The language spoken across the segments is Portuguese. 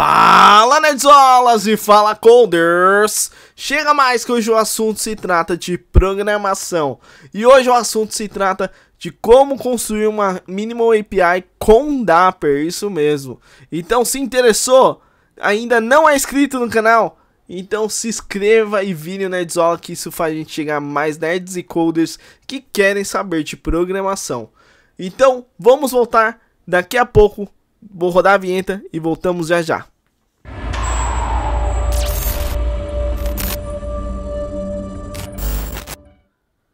Fala Nerdzolas e fala Coders! Chega mais que hoje o assunto se trata de programação. E hoje o assunto se trata de como construir uma Minimal API com Dapper, isso mesmo. Então se interessou, ainda não é inscrito no canal? Então se inscreva e vire o Nerdzola, que isso faz a gente chegar a mais nerds e coders que querem saber de programação. Então vamos voltar daqui a pouco. Vou rodar a vinheta e voltamos já já.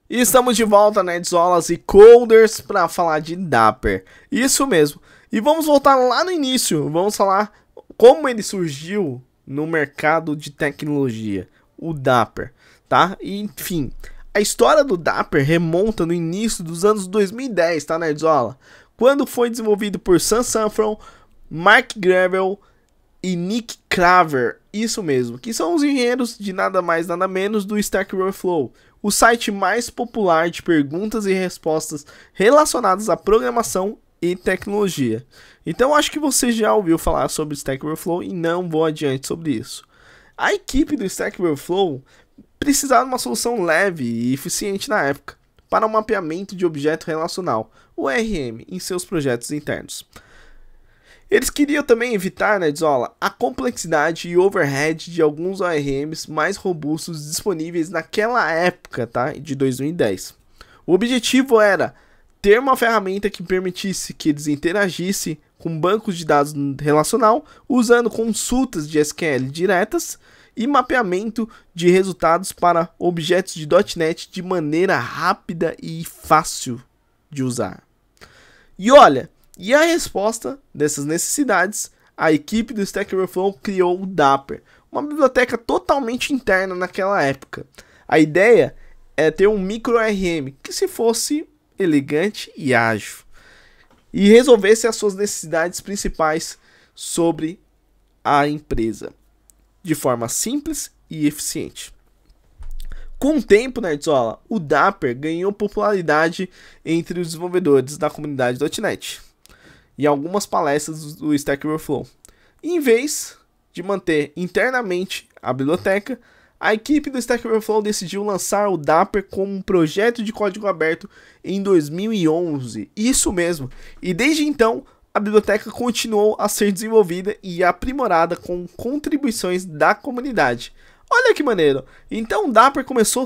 E estamos de volta, Nerdzolas e Coders, para falar de Dapper. Isso mesmo. E vamos voltar lá no início. Vamos falar como ele surgiu no mercado de tecnologia. O Dapper, tá? E, enfim, a história do Dapper remonta no início dos anos 2010, tá, Nerdzola? Quando foi desenvolvido por Sam Sanfron, Mark Gravel e Nick Craver, isso mesmo, que são os engenheiros de nada mais nada menos do Stack Overflow, o site mais popular de perguntas e respostas relacionadas à programação e tecnologia. Então acho que você já ouviu falar sobre Stack Overflow e não vou adiante sobre isso. A equipe do Stack Overflow precisava de uma solução leve e eficiente na época para o mapeamento de objeto relacional, o ORM, em seus projetos internos. Eles queriam também evitar, Nerdzola, a complexidade e overhead de alguns ORMs mais robustos disponíveis naquela época, tá? De 2010. O objetivo era ter uma ferramenta que permitisse que eles interagissem com bancos de dados relacional usando consultas de SQL diretas e mapeamento de resultados para objetos de .NET de maneira rápida e fácil de usar. E olha, a resposta dessas necessidades, a equipe do Stack Overflow criou o Dapper, uma biblioteca totalmente interna naquela época. A ideia é ter um micro ORM que se fosse elegante e ágil e resolvesse as suas necessidades principais sobre a empresa de forma simples e eficiente. Com o tempo, Nerdzola, o Dapper ganhou popularidade entre os desenvolvedores da comunidade .NET e algumas palestras do Stack Overflow. Em vez de manter internamente a biblioteca, a equipe do Stack Overflow decidiu lançar o Dapper como um projeto de código aberto em 2011. Isso mesmo. E desde então, a biblioteca continuou a ser desenvolvida e aprimorada com contribuições da comunidade. Olha que maneiro! Então o Dapper começou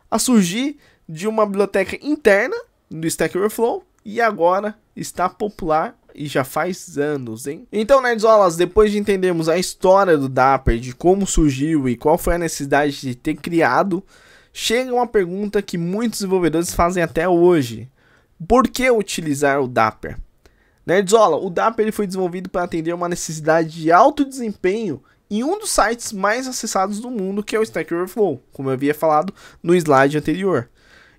a surgir de uma biblioteca interna do Stack Overflow e agora está popular e já faz anos, hein? Então, Nerdzolas, depois de entendermos a história do Dapper, de como surgiu e qual foi a necessidade de ter criado, chega uma pergunta que muitos desenvolvedores fazem até hoje. Por que utilizar o Dapper? Nerdzola, o Dapper ele foi desenvolvido para atender uma necessidade de alto desempenho em um dos sites mais acessados do mundo, que é o Stack Overflow, como eu havia falado no slide anterior.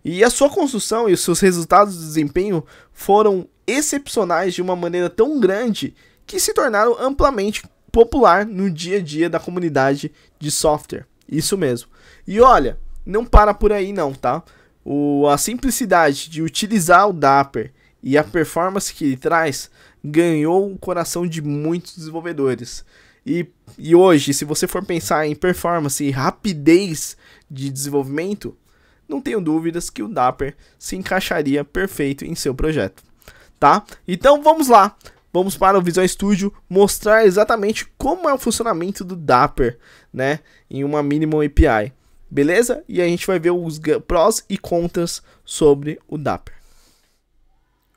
E a sua construção e os seus resultados de desempenho foram excepcionais de uma maneira tão grande que se tornaram amplamente popular no dia a dia da comunidade de software. Isso mesmo. E olha, não para por aí não, tá? A simplicidade de utilizar o Dapper e a performance que ele traz ganhou o coração de muitos desenvolvedores. E hoje, se você for pensar em performance e rapidez de desenvolvimento, não tenho dúvidas que o Dapper se encaixaria perfeito em seu projeto, tá? Então vamos lá, vamos para o Visual Studio mostrar exatamente como é o funcionamento do Dapper, né, em uma Minimal API, beleza? E a gente vai ver os prós e contras sobre o Dapper.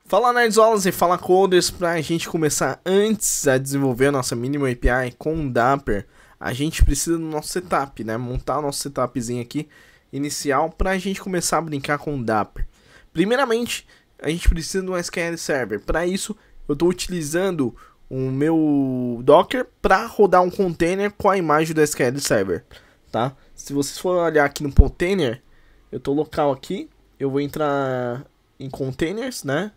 Fala Nerdzolas e fala Coders, para a gente começar antes a desenvolver a nossa Minimal API com o Dapper, a gente precisa do nosso setup, né, montar o nosso setupzinho aqui inicial para a gente começar a brincar com o Dapper. Primeiramente, a gente precisa de um SQL Server. Para isso, eu estou utilizando o meu Docker para rodar um container com a imagem do SQL Server, tá? Se vocês forem olhar aqui no container, eu estou local aqui, eu vou entrar em containers, né?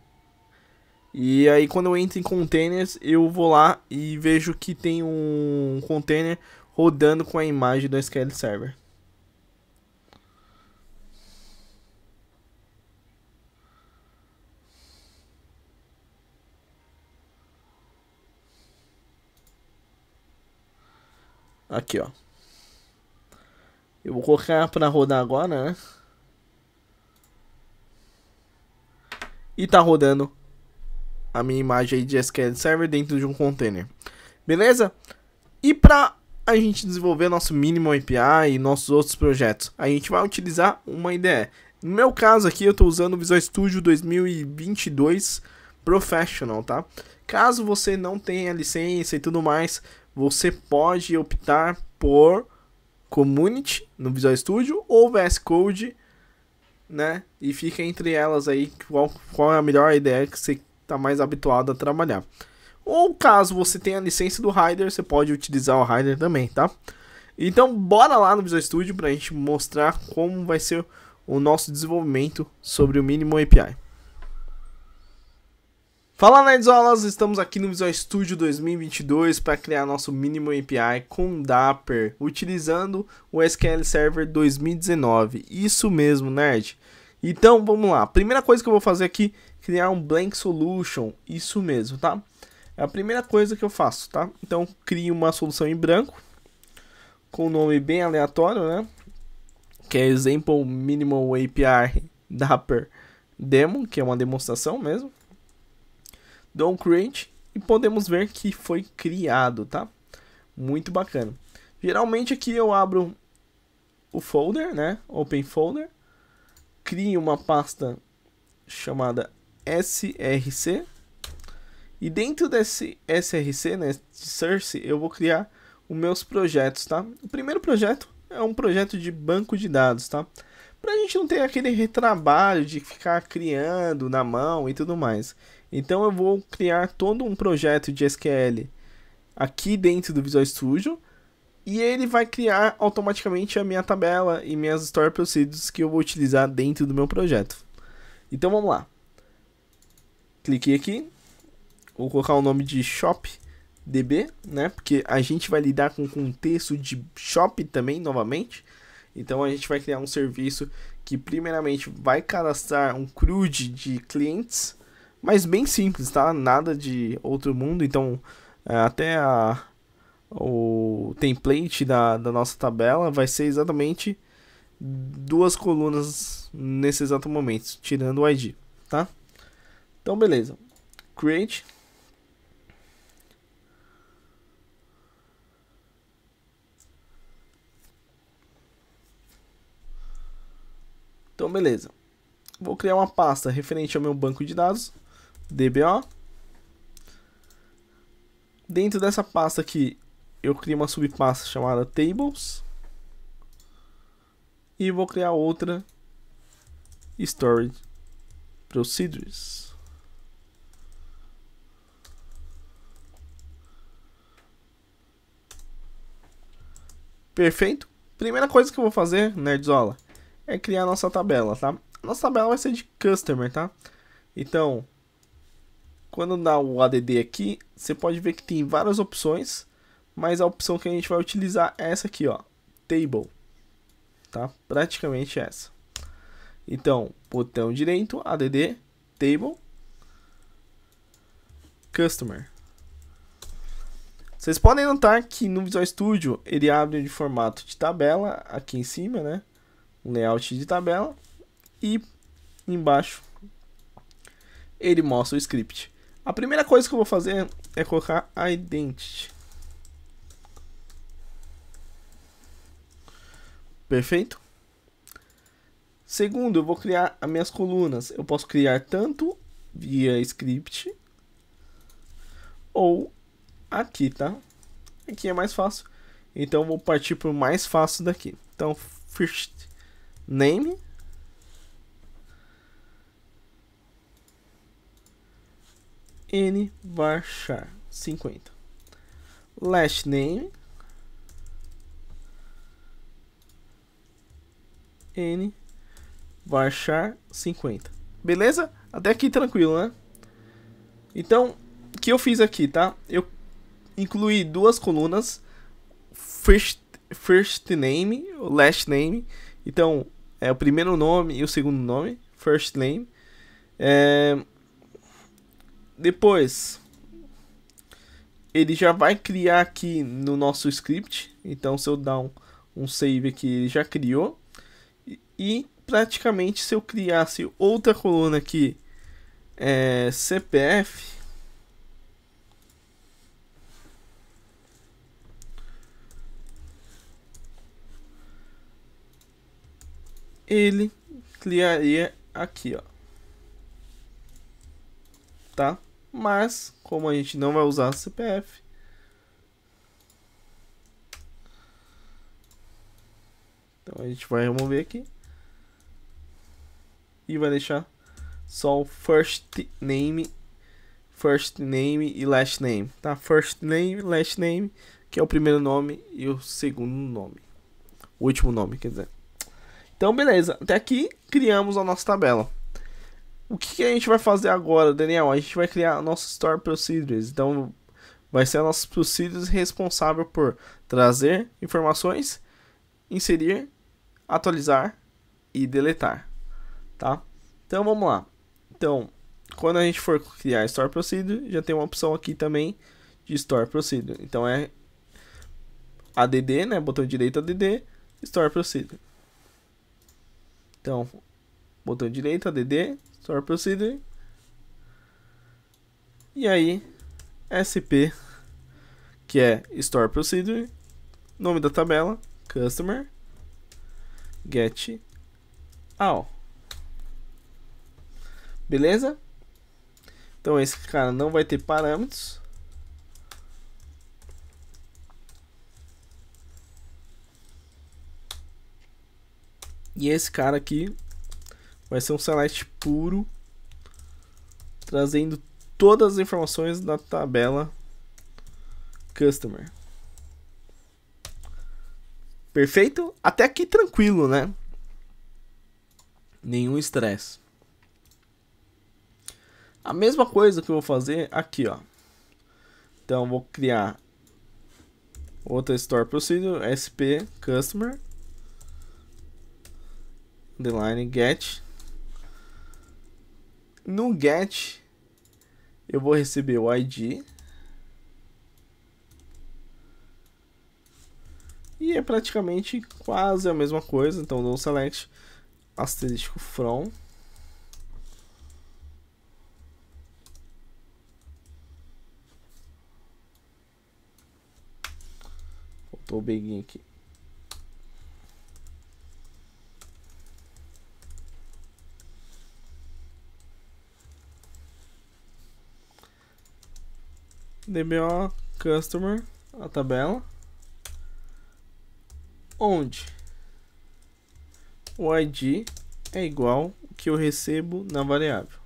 E aí quando eu entro em containers, eu vou lá e vejo que tem um container rodando com a imagem do SQL Server. Aqui, ó. Eu vou colocar para rodar agora, né? E tá rodando a minha imagem aí de SQL Server dentro de um container. Beleza? E para a gente desenvolver nosso Minimal API e nossos outros projetos, a gente vai utilizar uma IDE. No meu caso aqui, eu estou usando o Visual Studio 2022 Professional, tá? Caso você não tenha licença e tudo mais, você pode optar por Community no Visual Studio ou VS Code, né? E fica entre elas aí qual é a melhor ideia que você está mais habituado a trabalhar. Ou caso você tenha a licença do Rider, você pode utilizar o Rider também, tá? Então bora lá no Visual Studio para a gente mostrar como vai ser o nosso desenvolvimento sobre o Minimal API. Fala nerdzolas, estamos aqui no Visual Studio 2022 para criar nosso Minimal API com Dapper, utilizando o SQL Server 2019. Isso mesmo, nerd. Então vamos lá. Primeira coisa que eu vou fazer aqui, criar um blank solution. Isso mesmo, tá? É a primeira coisa que eu faço, tá? Então crio uma solução em branco com um nome bem aleatório, né? Que é Example Minimal API Dapper Demo, que é uma demonstração mesmo. Dou um create e podemos ver que foi criado, tá? Muito bacana. Geralmente aqui eu abro o folder, né? Open folder. Crio uma pasta chamada src. E dentro desse src, né, de source, eu vou criar os meus projetos, tá? O primeiro projeto é um projeto de banco de dados, tá? Pra gente não ter aquele retrabalho de ficar criando na mão e tudo mais. Então eu vou criar todo um projeto de SQL aqui dentro do Visual Studio. E ele vai criar automaticamente a minha tabela e minhas Store Procedures que eu vou utilizar dentro do meu projeto. Então vamos lá. Cliquei aqui. Vou colocar o nome de ShopDB, né? Porque a gente vai lidar com o contexto de shop também, novamente. Então a gente vai criar um serviço que primeiramente vai cadastrar um CRUD de clientes, mas bem simples, tá? Nada de outro mundo. Então até o template da nossa tabela vai ser exatamente 2 colunas nesse exato momento, tirando o ID, tá? Então beleza. Create. Então beleza. Vou criar uma pasta referente ao meu banco de dados, DBO. Dentro dessa pasta aqui, eu crio uma subpasta chamada Tables. E vou criar outra Storage Procedures. Perfeito? Primeira coisa que eu vou fazer, nerdzola, é criar a nossa tabela, tá? A nossa tabela vai ser de Customer, tá? Então, quando dá o ADD aqui, você pode ver que tem várias opções, mas a opção que a gente vai utilizar é essa aqui, ó, Table, tá? Praticamente essa. Então, botão direito, ADD, Table, Customer. Vocês podem notar que no Visual Studio ele abre de formato de tabela aqui em cima, né? Um layout de tabela e embaixo ele mostra o script. A primeira coisa que eu vou fazer é colocar a identity. Perfeito? Segundo, eu vou criar as minhas colunas. Eu posso criar tanto via script ou aqui, tá? Aqui é mais fácil. Então eu vou partir para o mais fácil daqui. Então, first name n varchar 50. Last name n varchar 50. Beleza? Até aqui tranquilo, né? Então, o que eu fiz aqui, tá? Eu incluí 2 colunas, first name, last name. Então, é o primeiro nome e o segundo nome, first name. Depois, ele já vai criar aqui no nosso script. Então se eu dar um save aqui, ele já criou. E praticamente se eu criasse outra coluna aqui, CPF, ele criaria aqui, ó, tá? Mas como a gente não vai usar CPF, então a gente vai remover aqui e vai deixar só o first name e last name, tá? First name, last name, que é o primeiro nome, e o segundo nome, o último nome, quer dizer. Então, beleza. Até aqui criamos a nossa tabela. O que a gente vai fazer agora, Daniel? A gente vai criar a nossa Store Procedures. Então, vai ser a nossa Procedures responsável por trazer informações, inserir, atualizar e deletar, tá? Então, vamos lá. Então, quando a gente for criar Store Procedure, já tem uma opção aqui também de Store Procedure. Então, é ADD, né? Botão direito ADD, Store Procedure. Então, botão direito, ADD, Store Procedure. E aí, SP, que é Store Procedure. Nome da tabela, Customer, Get All. Beleza? Então, esse cara não vai ter parâmetros. E esse cara aqui vai ser um select puro, trazendo todas as informações da tabela Customer. Perfeito? Até aqui tranquilo, né? Nenhum estresse. A mesma coisa que eu vou fazer aqui, ó. Então, vou criar outra Store Procedure, SP Customer, underline get. No get, eu vou receber o ID. E é praticamente quase a mesma coisa. Então, dou select asterisco from. Faltou o begin aqui. DBO Customer, a tabela, onde o ID é igual ao que eu recebo na variável.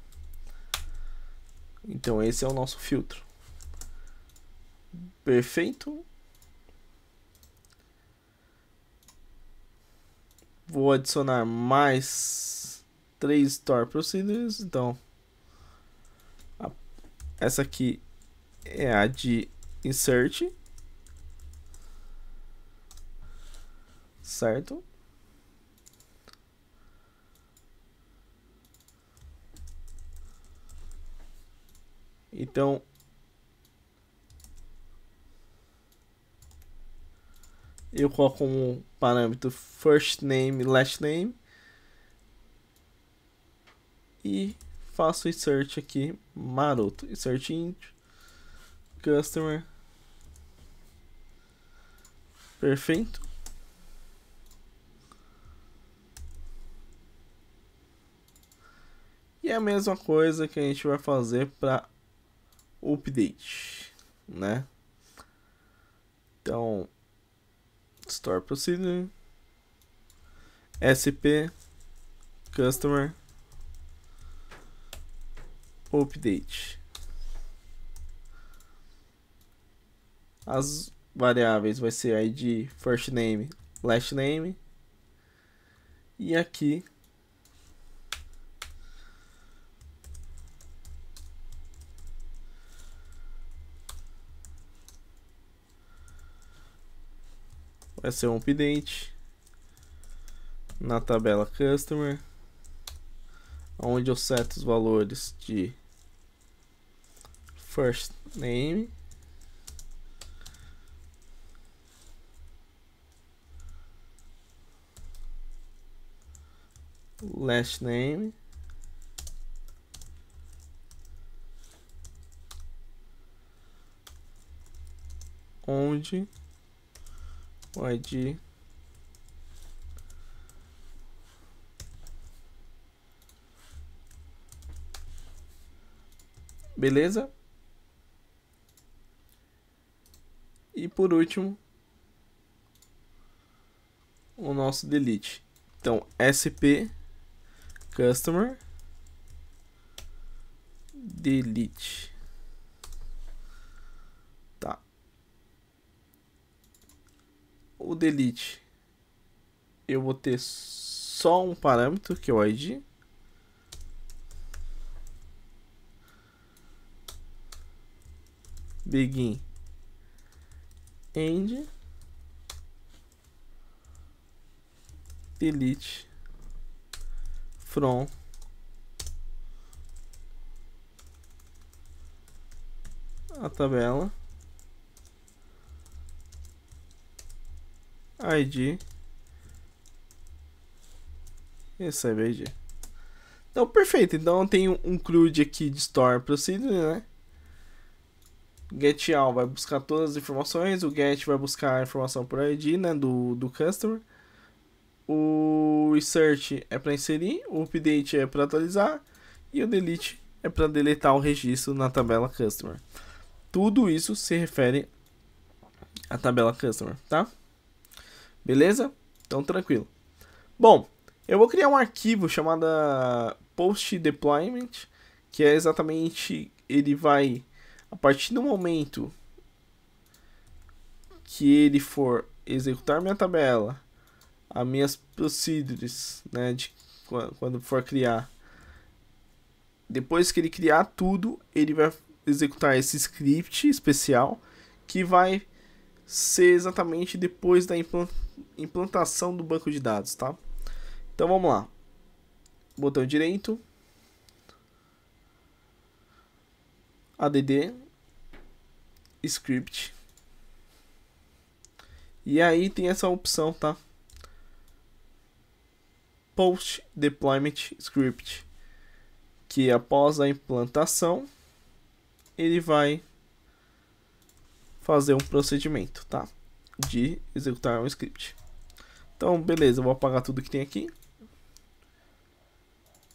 Então esse é o nosso filtro. Perfeito. Vou adicionar mais 3 Store Procedures. Então essa aqui é a de insert, certo? Então eu coloco como parâmetro first name, last name e faço insert aqui maroto, insert into customer. Perfeito. E é a mesma coisa que a gente vai fazer para update, né? Então, Store Procedure, SP, Customer, Update. As variáveis vai ser ID, First Name, Last Name. E aqui vai ser um update na tabela Customer, onde eu seto os valores de First Name, last name, onde o ID beleza? E por último, o nosso delete. Então, SP customer delete. Tá. O delete eu vou ter só um parâmetro, que é o ID. Begin end delete from a tabela ID recebe ID. Então, perfeito. Então, eu tenho um CRUD aqui de Store Procedure, né? GetAll vai buscar todas as informações, o get vai buscar a informação por ID, né, do customer. O search é para inserir, o update é para atualizar e o delete é para deletar o registro na tabela customer. Tudo isso se refere à tabela customer, tá? Beleza? Então, tranquilo. Bom, eu vou criar um arquivo chamado post deployment, que é exatamente, ele vai, a partir do momento que ele for executar minha tabela, as minhas procedures, né, de quando for criar, depois que ele criar tudo, ele vai executar esse script especial que vai ser exatamente depois da implantação do banco de dados, tá? Então vamos lá. Botão direito, add script. E aí tem essa opção, tá? Post deployment script, que após a implantação ele vai fazer um procedimento, tá? De executar um script. Então, beleza, eu vou apagar tudo que tem aqui.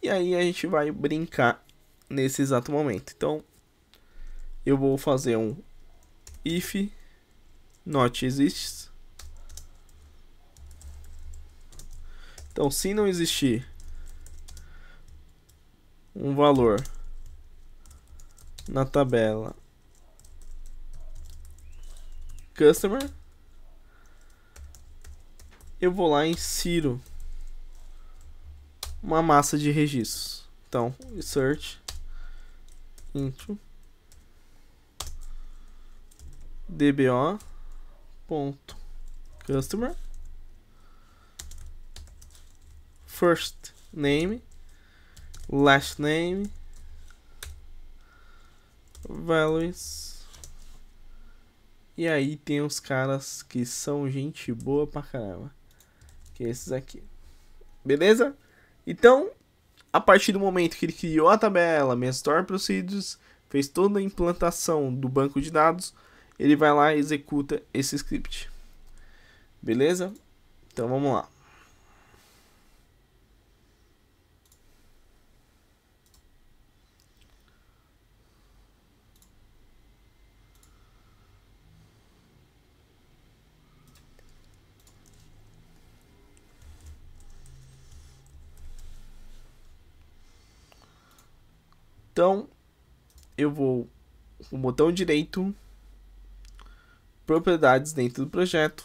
E aí a gente vai brincar nesse exato momento. Então, eu vou fazer um if not exists. Então, se não existir um valor na tabela customer, eu vou lá e insiro uma massa de registros. Então, search into dbo.customer first name, last name, values. E aí tem os caras que são gente boa pra caramba, que é esses aqui. Beleza? Então, a partir do momento que ele criou a tabela, minhas Store Procedures, fez toda a implantação do banco de dados, ele vai lá e executa esse script. Beleza? Então vamos lá. Então, eu vou com o botão direito, propriedades dentro do projeto.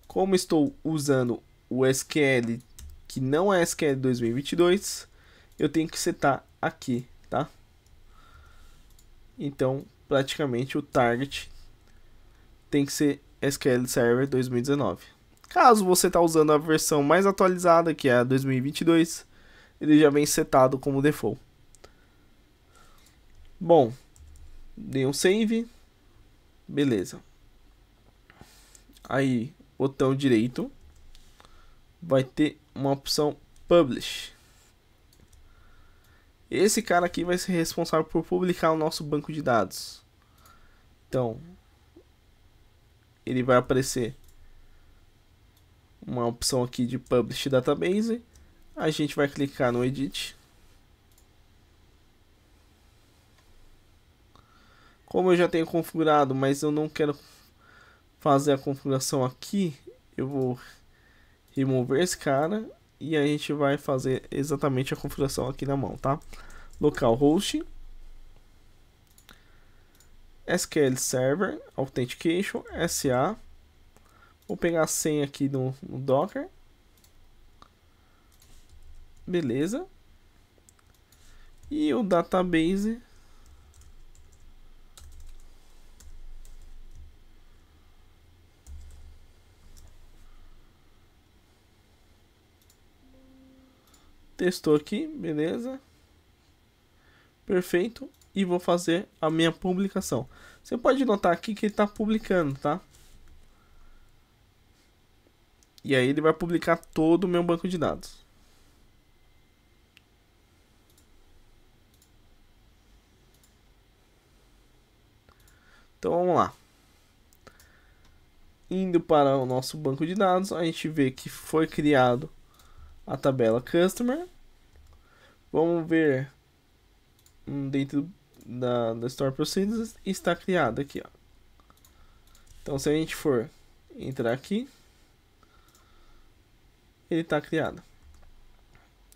Como estou usando o SQL que não é SQL 2022, eu tenho que setar aqui, tá? Então, praticamente o target tem que ser SQL Server 2019. Caso você está usando a versão mais atualizada, que é a 2022, ele já vem setado como default. Bom, dei um save, beleza. Aí, botão direito, vai ter uma opção Publish. esse cara aqui vai ser responsável por publicar o nosso banco de dados. Então, ele vai aparecer uma opção aqui de Publish Database. A gente vai clicar no Edit. Como eu já tenho configurado, mas eu não quero fazer a configuração aqui, eu vou remover esse cara e a gente vai fazer exatamente a configuração aqui na mão, tá? Localhost, SQL Server, Authentication, SA. Vou pegar a senha aqui no Docker. Beleza. E o database. Testou aqui, beleza. Perfeito. E vou fazer a minha publicação. Você pode notar aqui que ele está publicando, tá? E aí ele vai publicar todo o meu banco de dados. Então vamos lá. Indo para o nosso banco de dados, a gente vê que foi criado a tabela Customer. Vamos ver dentro da Store Procedures, está criado aqui, ó. Então se a gente for entrar aqui, ele está criado.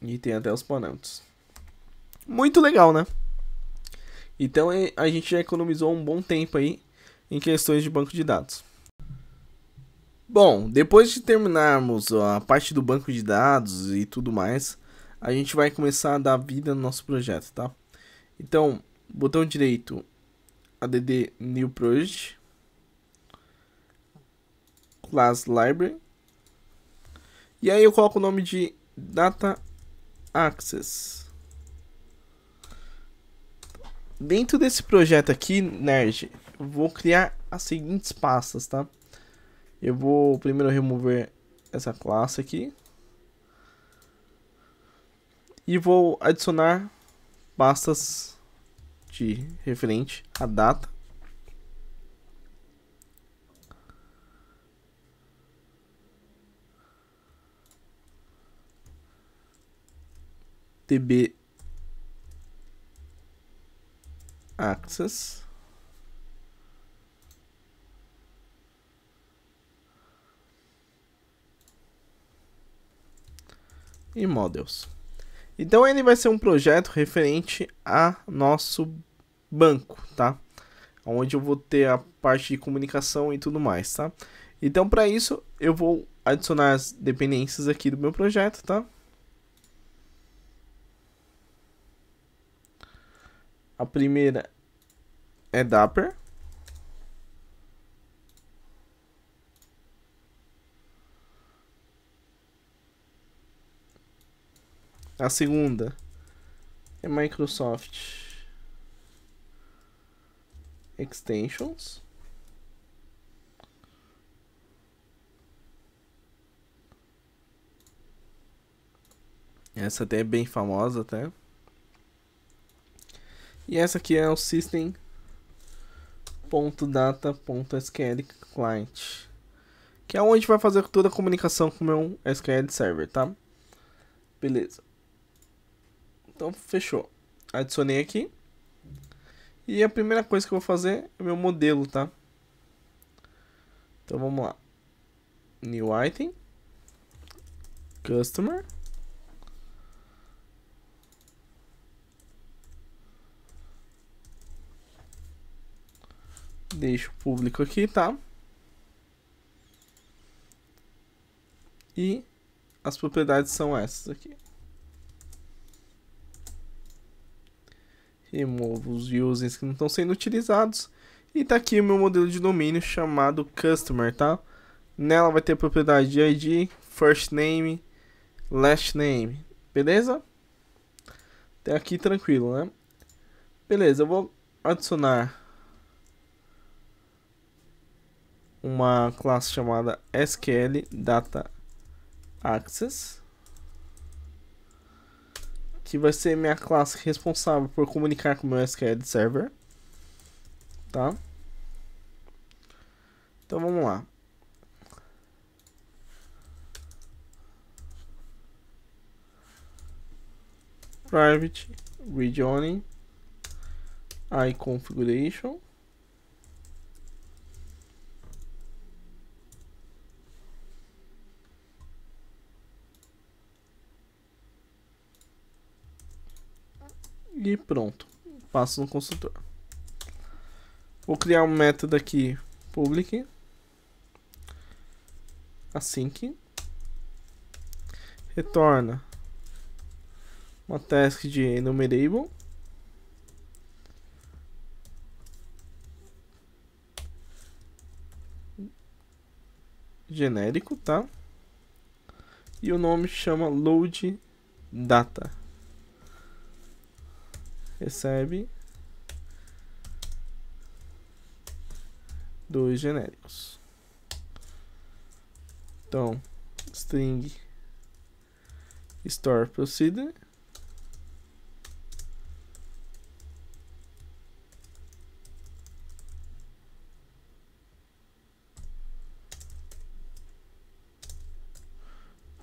E tem até os parâmetros. Muito legal, né? Então a gente já economizou um bom tempo aí em questões de banco de dados. Bom, depois de terminarmos a parte do banco de dados e tudo mais, a gente vai começar a dar vida no nosso projeto, tá? Então, botão direito, add new project, class library, e aí eu coloco o nome de data access. Dentro desse projeto aqui, nerd, eu vou criar as seguintes pastas, tá? Eu vou primeiro remover essa classe aqui. E vou adicionar pastas de referente à data. DB access. E models. Então ele vai ser um projeto referente a nosso banco, tá? Onde eu vou ter a parte de comunicação e tudo mais, tá? Então para isso eu vou adicionar as dependências aqui do meu projeto, tá? A primeira é Dapper. A segunda é Microsoft Extensions. Essa até é bem famosa até. E essa aqui é o System.data.sql Client, que é onde vai fazer toda a comunicação com o meu SQL Server, tá? Beleza. Então, fechou. Adicionei aqui. E a primeira coisa que eu vou fazer é o meu modelo, tá? Então, vamos lá. New Item. Customer. Deixo o público aqui, tá? E as propriedades são essas aqui. Removo os users que não estão sendo utilizados. E tá aqui o meu modelo de domínio chamado Customer, tá? Nela vai ter a propriedade de ID, First Name, Last Name. Beleza? Até aqui tranquilo, né? Beleza, eu vou adicionar uma classe chamada SQL Data Access, que vai ser minha classe responsável por comunicar com o meu SQL Server, tá? Então vamos lá. Private region iConfiguration. E pronto. Passo no construtor. Vou criar um método aqui public async. Retorna uma task de enumerable. Genérico, tá? E o nome chama load data. Recebe 2 genéricos. Então, string store procedure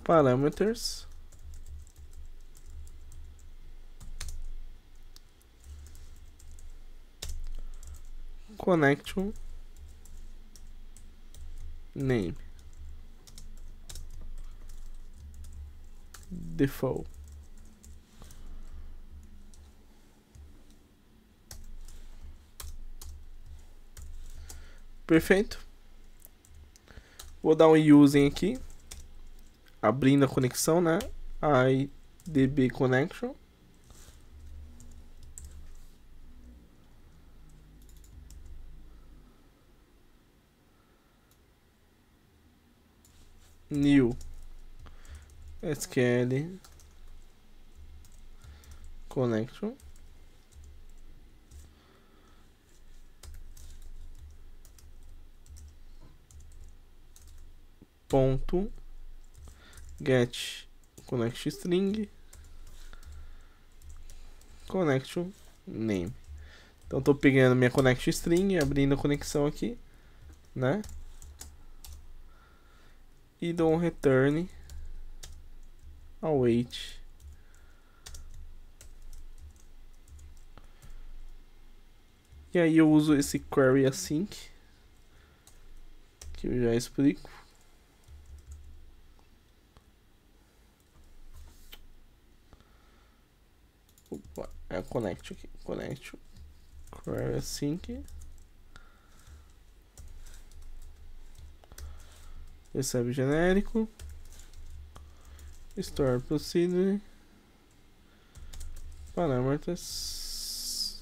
parameters connection name default. Perfeito. Vou dar um using aqui, abrindo a conexão, né? IDB connection. New SQL connection. Ponto get connection string connection name. Então tô pegando minha connection string, abrindo a conexão aqui, né? E dou um return await e aí eu uso esse query async que eu já explico. Opa, é connect aqui, connect query async, recebe genérico, store procedure, parameters,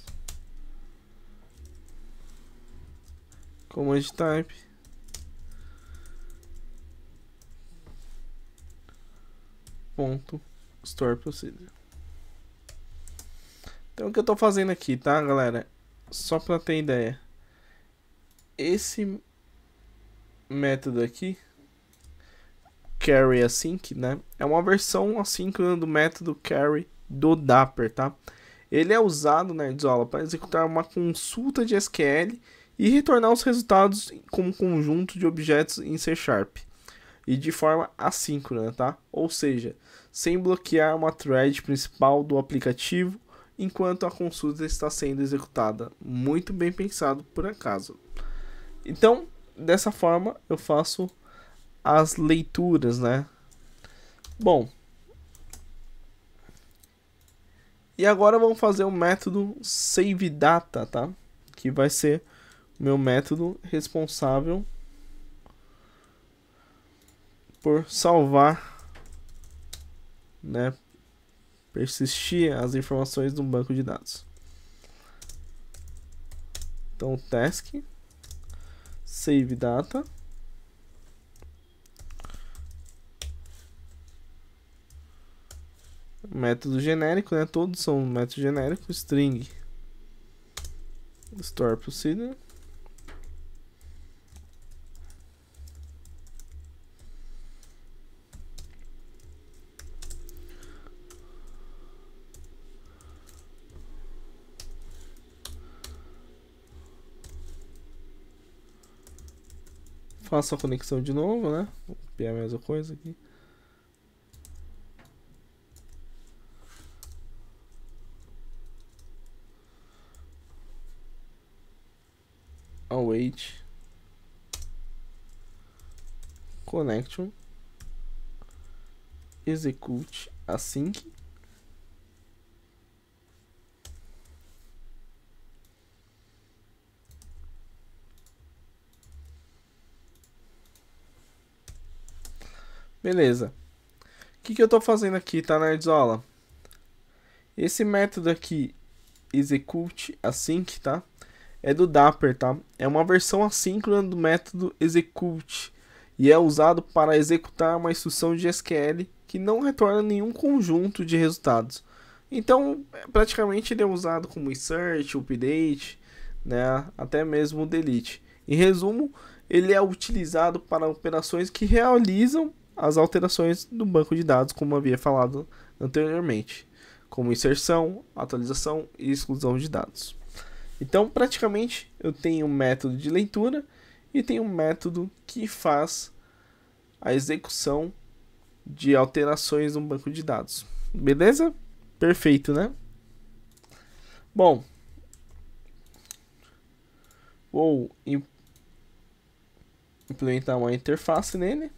command type, ponto store procedure. Então o que eu tô fazendo aqui, tá, galera? Só para ter ideia, esse método aqui, carry async, né, é uma versão assíncrona do método carry do Dapper, tá? Ele é usado na Nerdola para executar uma consulta de SQL e retornar os resultados como conjunto de objetos em C# e de forma assíncrona, tá? Ou seja, sem bloquear uma thread principal do aplicativo enquanto a consulta está sendo executada. Muito bem pensado, por acaso. Então, dessa forma eu faço as leituras, né? Bom, e agora vamos fazer o método saveData, tá? Que vai ser o meu método responsável por salvar, né, persistir as informações no banco de dados. Então, task saveData, método genérico, né? Todos são método genérico, string store procedure, Faço a conexão de novo, né? Vou copiar a mesma coisa aqui. Await connection, execute async. Beleza. O que eu tô fazendo aqui, tá, Nerdzola? Esse método aqui, execute async, tá? É do Dapper, tá? É uma versão assíncrona do método execute e é usado para executar uma instrução de SQL que não retorna nenhum conjunto de resultados. Então, praticamente ele é usado como insert, update, né? Até mesmo delete. Em resumo, ele é utilizado para operações que realizam as alterações do banco de dados, como havia falado anteriormente, como inserção, atualização e exclusão de dados. Então, praticamente, eu tenho um método de leitura e tenho um método que faz a execução de alterações no banco de dados. Beleza? Perfeito, né? Bom, vou implementar uma interface nele.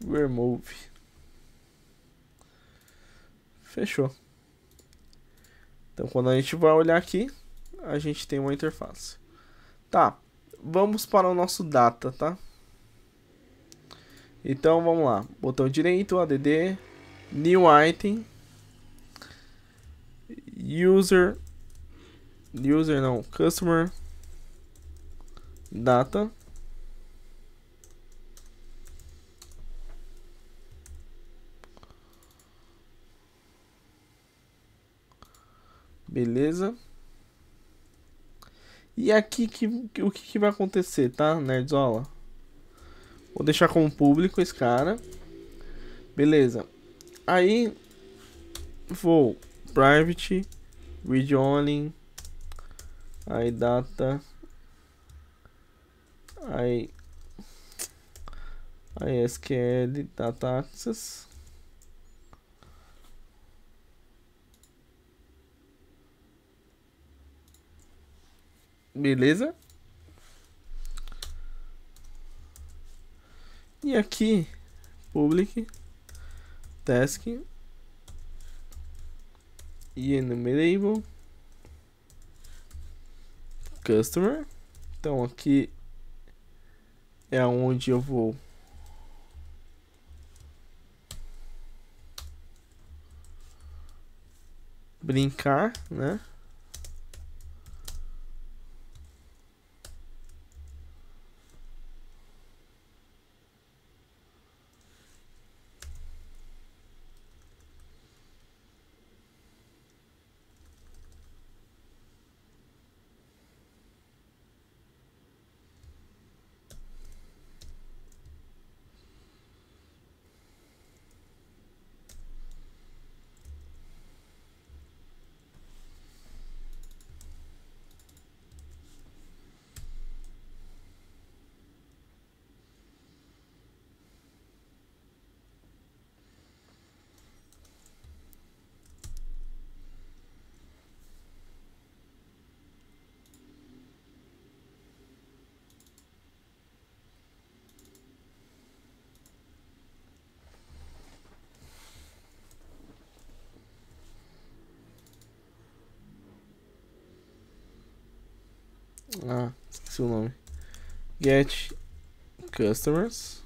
Remove. Fechou. Então, quando a gente vai olhar aqui, a gente tem uma interface. Tá, vamos para o nosso data, tá? Então, vamos lá. Botão direito, add, new item, customer, data. Beleza. E aqui o que vai acontecer, tá, Nerdzola? Vou deixar como público esse cara. Beleza. Aí vou private, read only, aí data, aí SQL, data access. Beleza? E aqui, public, task, enumerable, customer. Então aqui é onde eu vou brincar, né? Ah, esqueci o nome. Get customers.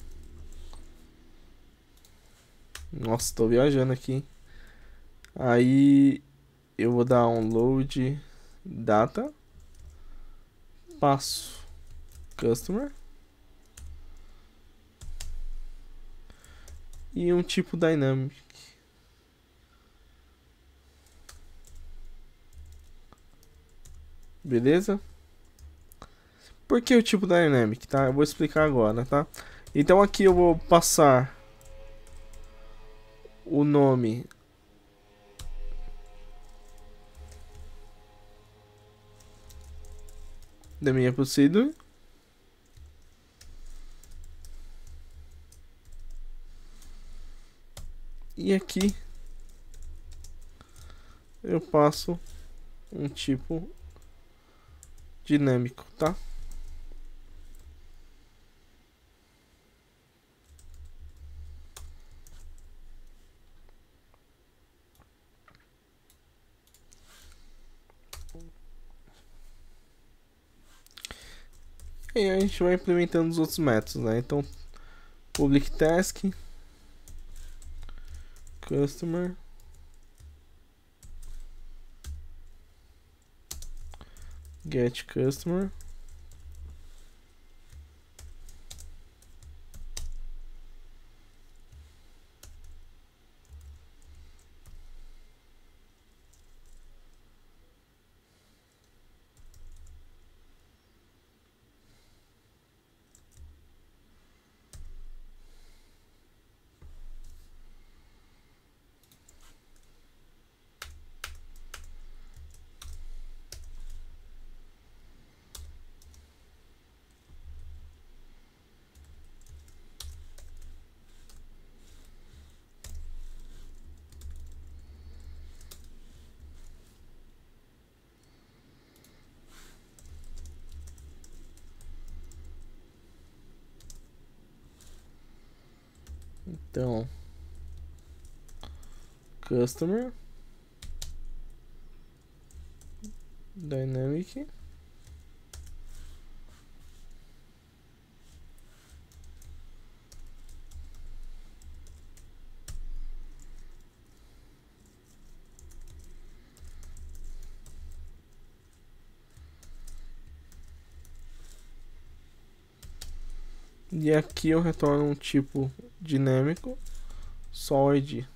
Nossa, tô viajando aqui. Aí eu vou dar um load data. Passo customer. E um tipo dynamic. Beleza? Por que o tipo dynamic, tá? Eu vou explicar agora, tá? Então aqui eu vou passar o nome da minha procedure. E aqui eu passo um tipo dinâmico, tá? E aí a gente vai implementando os outros métodos, né? Então, public task, customer, get customer. Então, customer, dynamic, e aqui eu retorno um tipo dinâmico, só o ID.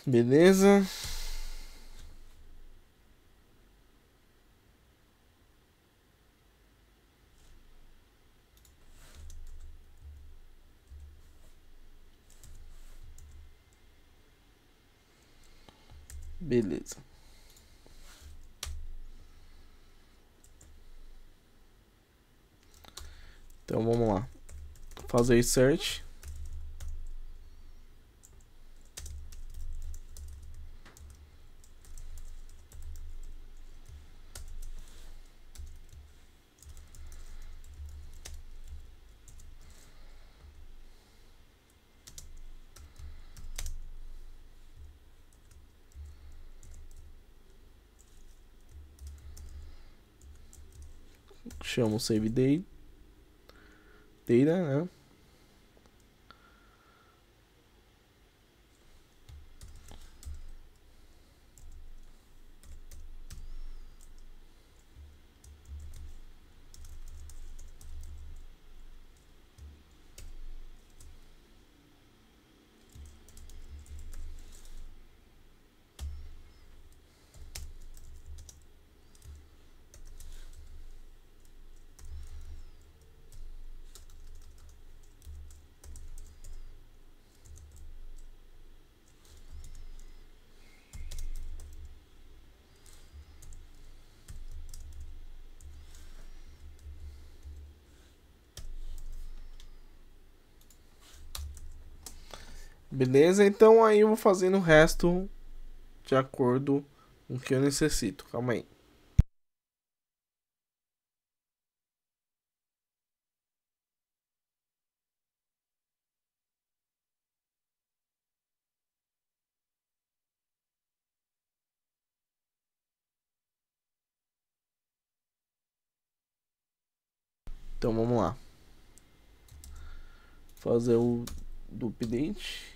Beleza? Beleza. Então vamos lá. Fazer search. Chamo save data, né? Beleza? Então aí eu vou fazendo o resto de acordo com o que eu necessito. Calma aí. Então vamos lá. Fazer o do update.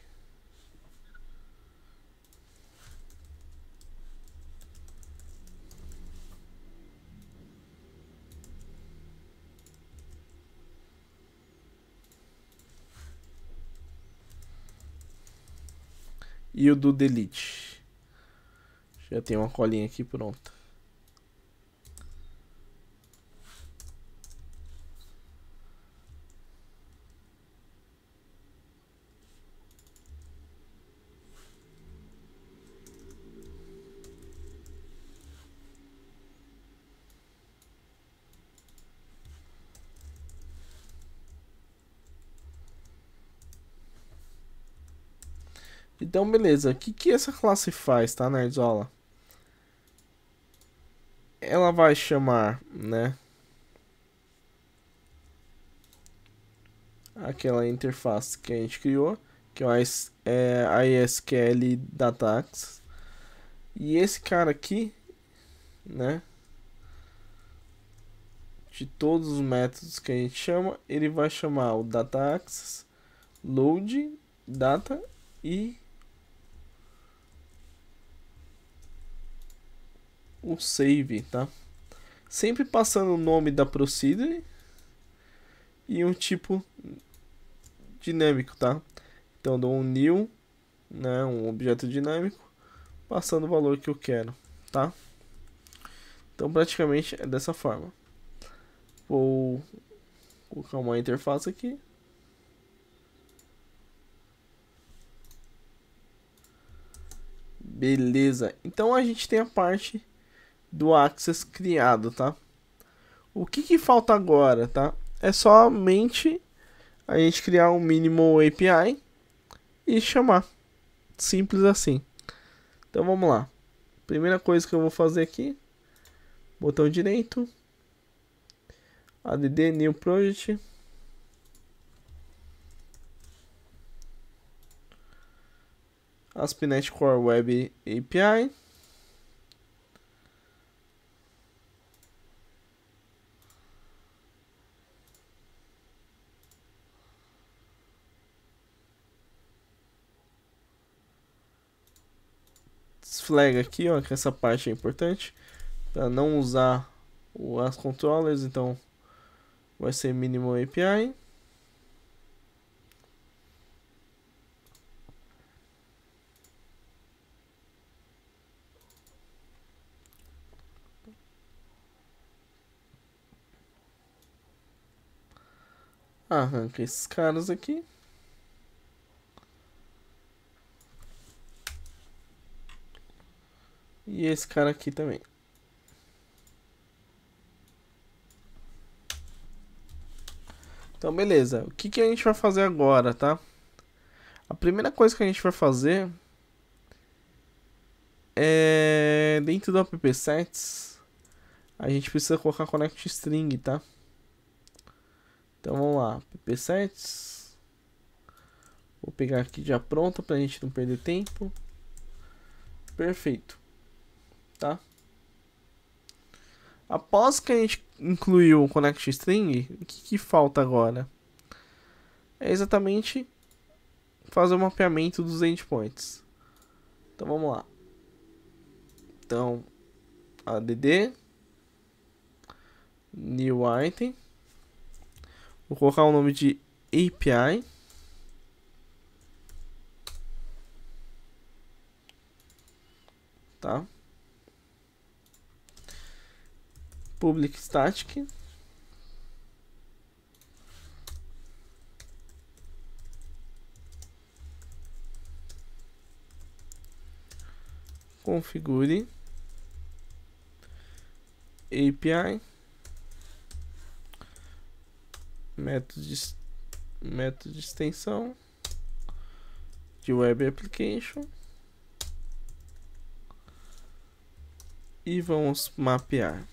E o do delete. Já tem uma colinha aqui pronta. Então, beleza. O que essa classe faz, tá, Nerdola? Ela vai chamar, né, aquela interface que a gente criou, que é a ISQL Datax. E esse cara aqui, né, de todos os métodos que a gente chama, ele vai chamar o Datax, Load, Data e o Save, tá? Sempre passando o nome da procedure e um tipo dinâmico, tá? Então dou um new, né, um objeto dinâmico, passando o valor que eu quero, tá? Então praticamente é dessa forma. Vou colocar uma interface aqui. Beleza. Então a gente tem a parte do Access criado, tá? O que falta agora, tá? É somente a gente criar um minimal API e chamar. Simples assim. Então vamos lá. Primeira coisa que eu vou fazer aqui, botão direito, add new project, ASP.NET Core Web API, flag aqui, ó, que essa parte é importante para não usar as controllers, então vai ser minimal API. Arranca esses caras aqui. E esse cara aqui também. Então, beleza. O que a gente vai fazer agora, tá? A primeira coisa que a gente vai fazer é... dentro do app-sets, a gente precisa colocar connect string, tá? Então, vamos lá. app-sets. Vou pegar aqui já pronta pra gente não perder tempo. Perfeito. Tá? Após que a gente incluiu o connect string, o que falta agora? É exatamente fazer o mapeamento dos endpoints. Então vamos lá. Então, add new item. Vou colocar o nome de API. Tá? Public static. Configure API. Método de extensão de web application. E vamos mapear.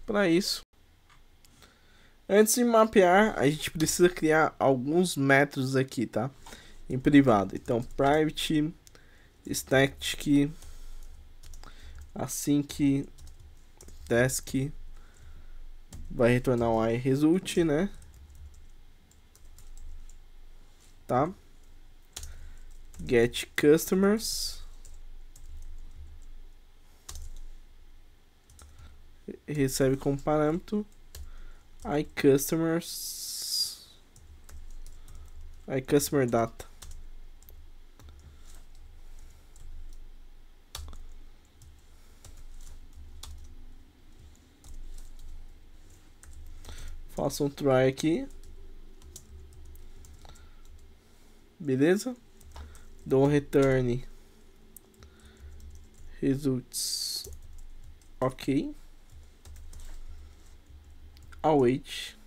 Para isso, antes de mapear, a gente precisa criar alguns métodos aqui, tá? Em privado. Então, private, static, async, task, vai retornar um iResult, né? Tá? Get customers. Recebe como parâmetro iCustomer data. Faço um try aqui. Beleza? Dou um return results. Ok. Await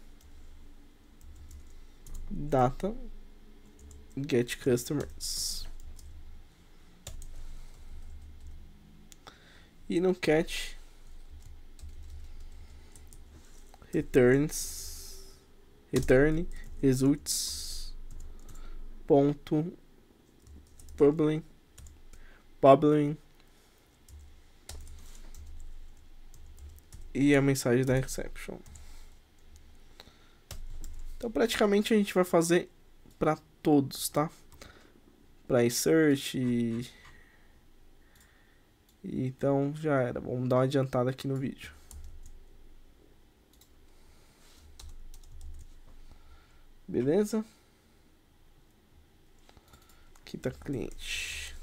data get customers. E no catch return results ponto public e a mensagem da exception. Então praticamente a gente vai fazer para todos, tá? Para insert então já era. Vamos dar uma adiantada aqui no vídeo. Beleza? Aqui tá cliente.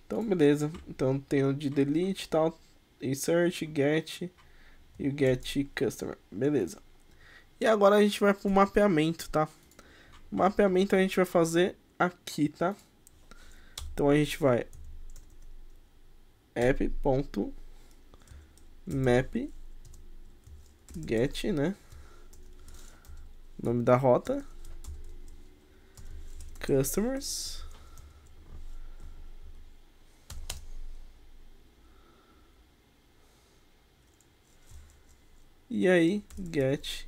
Então beleza. Então tem o de delete e tal, insert, get e o get customer. Beleza. E agora a gente vai pro mapeamento, tá? O mapeamento a gente vai fazer aqui, tá? Então a gente vai app.map get, né? Nome da rota, customers, e aí get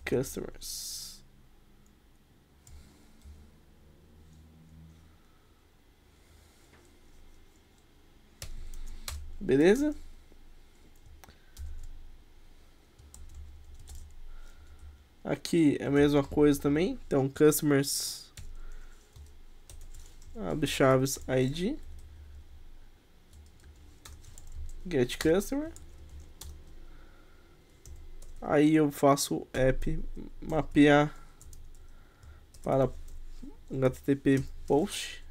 customers. Beleza? Aqui é a mesma coisa também. Então, customers, abre chaves ID, get customer. Aí eu faço app mapear para HTTP post,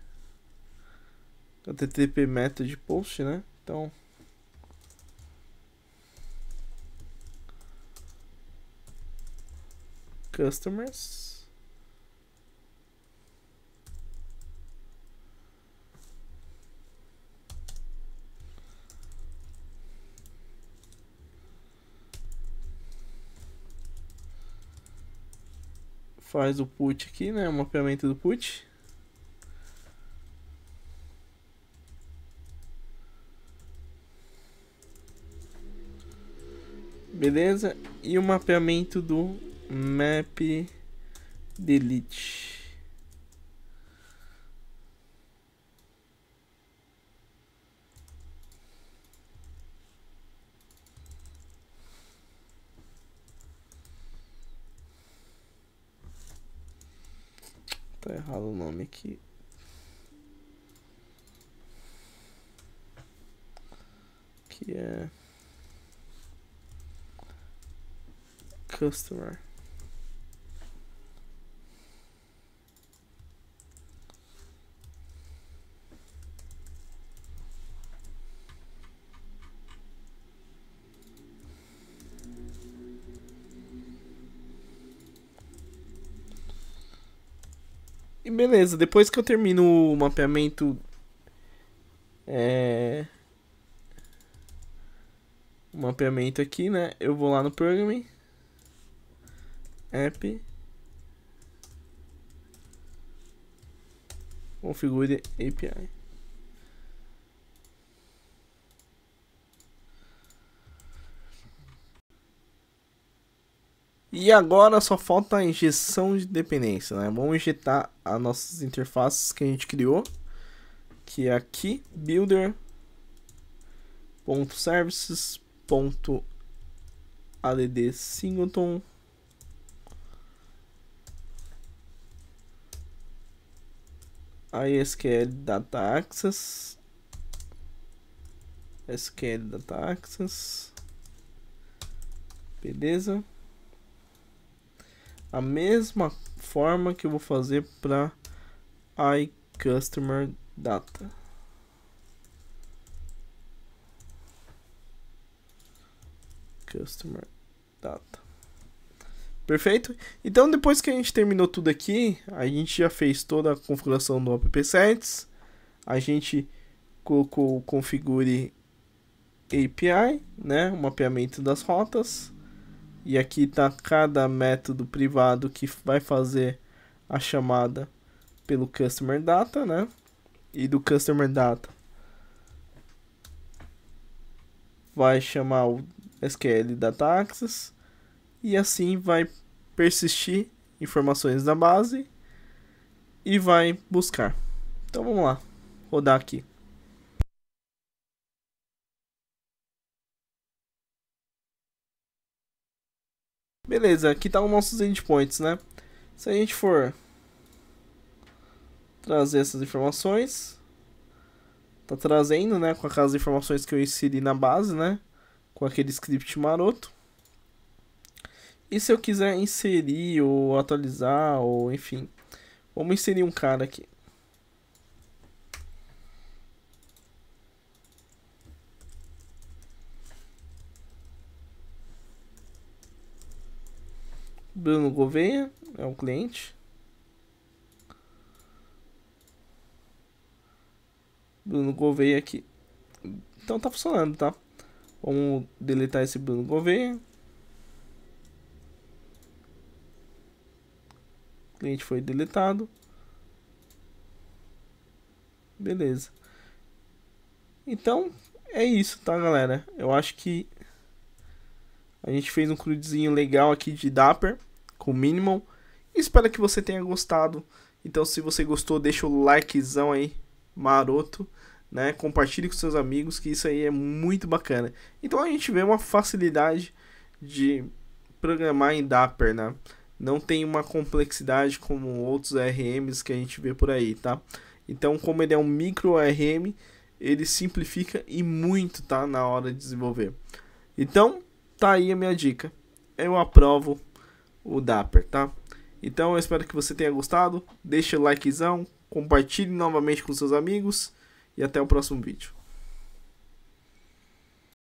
HTTP method post, né? Então customers, faz o put aqui, né? O mapeamento do put. Beleza? E o mapeamento do map delete. Tá errado o nome aqui. Que é customer. E beleza, depois que eu termino o mapeamento o mapeamento aqui, né? Eu vou lá no Programming, App, configure API. E agora só falta a injeção de dependência, né? Vamos injetar as nossas interfaces que a gente criou, que é aqui, builder.services.app add singleton, aí SQL data access, SQL data access, beleza? A mesma forma que eu vou fazer para iCustomer data. Customer data. Perfeito? Então, depois que a gente terminou tudo aqui, a gente já fez toda a configuração do app-sets, a gente colocou o configure API, né, o mapeamento das rotas, e aqui está cada método privado que vai fazer a chamada pelo Customer Data, né, e do Customer Data vai chamar o SQL Data Access, e assim vai persistir informações da base e vai buscar. Então vamos lá, rodar aqui. Beleza, aqui tá os nossos endpoints, né? Se a gente for trazer essas informações, tá trazendo, né, com aquelas informações que eu inseri na base, né, com aquele script maroto. E se eu quiser inserir ou atualizar, ou enfim, vamos inserir um cara aqui. Bruno Gouveia é o cliente. Bruno Gouveia aqui. Então tá funcionando, tá? Vamos deletar esse Bruno Gouveia. O cliente foi deletado. Beleza. Então é isso, tá, galera? Eu acho que a gente fez um crudezinho legal aqui de Dapper com Minimal. Espero que você tenha gostado. Então, se você gostou, deixa o likezão aí, maroto, né? Compartilhe com seus amigos, que isso aí é muito bacana. Então, a gente vê uma facilidade de programar em Dapper, né? Não tem uma complexidade como outros RMs que a gente vê por aí, tá? Então, como ele é um micro RM, ele simplifica e muito, tá? Na hora de desenvolver. Então, tá aí a minha dica. Eu aprovo o Dapper, tá? Então eu espero que você tenha gostado. Deixa o likezão, compartilhe novamente com seus amigos e até o próximo vídeo.